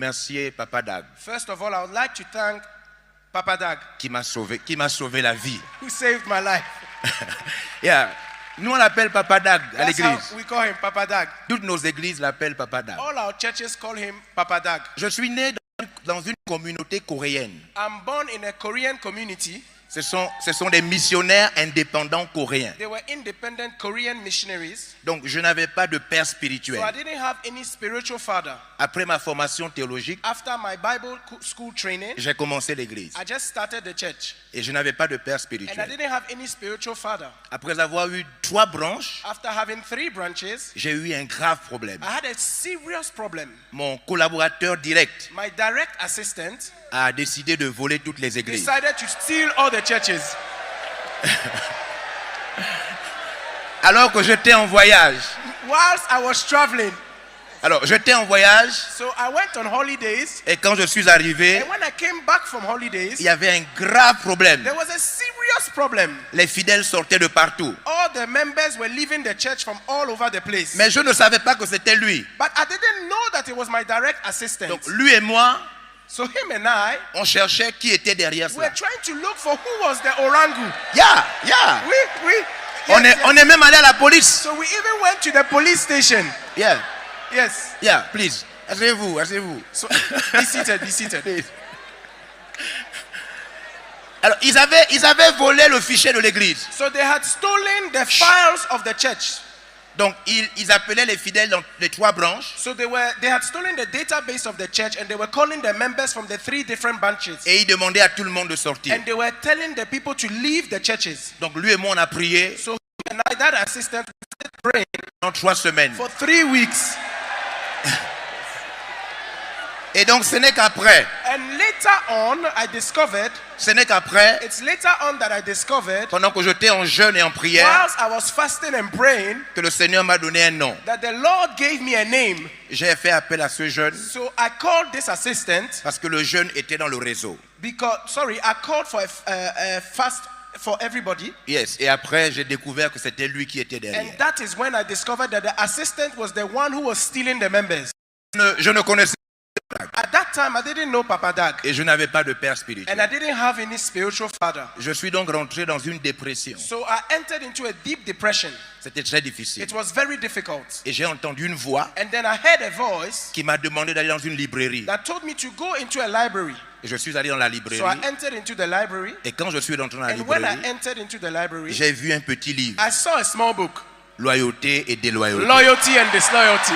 remercier Papa Dag. First of all, I would like to thank Papa Dag, Qui m'a sauvé la vie. who saved my life. Yeah. Nous on l'appelle Papa Dag à That's l'église. how we call him Papa Dag. Toutes nos églises l'appellent Papa Dag. All our churches call him Papa Dag. Je suis né dans une communauté coréenne. I'm born in a Korean community. Ce sont des missionnaires indépendants coréens. They were independent Korean missionaries. Donc je n'avais pas de père So spirituel. I didn't have any spiritual father. Après ma formation théologique, After my Bible school training, j'ai commencé l'église. I just started the church. Et je n'avais pas de père And I spirituel. didn't have any spiritual father. Après avoir eu 3 branches, After having 3 branches, j'ai eu un grave problème. I had a serious problem. Mon collaborateur direct My direct assistant a décidé de voler toutes les églises. decided to steal all the churches. Alors que j'étais en voyage. Whilst I was traveling, Alors j'étais en voyage so I went on holidays. et quand je suis arrivé, And when I came back from il holidays, y avait un grave problème. there was a serious problem. Les fidèles sortaient de partout. All the members were leaving the church from all over the place. Mais je ne savais pas que c'était lui. But I didn't know that it was my direct assistant. Donc lui et moi, So him and I on cherchait qui était derrière were ça. trying to look for who was the orangu. Yeah. On est même allé à la police. So we even went to the police station. Yeah, Yes. please. Asseyez-vous. So be seated, be seated. Please. Alors, ils avaient volé le fichier de l'église. So they had stolen the files of the church. Donc, ils appelaient les fidèles dans les 3 branches So they had stolen the database of the church and they were calling the members from the 3 different branches. et ils demandaient à tout le monde de sortir. And they were telling the people to leave the churches. Donc, lui et moi, on a prié So him and I, that assistant, started praying pendant 3 semaines. for 3 weeks. Et donc, ce n'est qu'après, And later on, it's later on that I discovered, pendant que j'étais en jeûne et en prière, whilst I was fasting and praying, que le Seigneur m'a donné un nom. that the Lord gave me a name. J'ai fait appel à ce jeûne So I called this assistant parce que le jeûne était dans le réseau. I called for a fast for everybody. Yes. Et après, j'ai découvert que c'était lui qui était derrière. And that is when I discovered that the assistant was the one who was stealing the members. Je ne connaissais At that time, I didn't know Papa Dag. et je n'avais pas de père And spirituel. I didn't have any spiritual father. Je suis donc rentré dans une dépression. So I entered into a deep depression. C'était très difficile. It was very difficult. Et j'ai entendu une voix And then I heard a voice qui m'a demandé d'aller dans une librairie. that told me to go into a library. Et je suis allé dans la So I librairie. entered into the library. Et quand je suis rentré dans la And when I librairie, entered into the library, j'ai vu un petit livre. I saw a small book. Loyauté et déloyauté. Loyalty and disloyalty.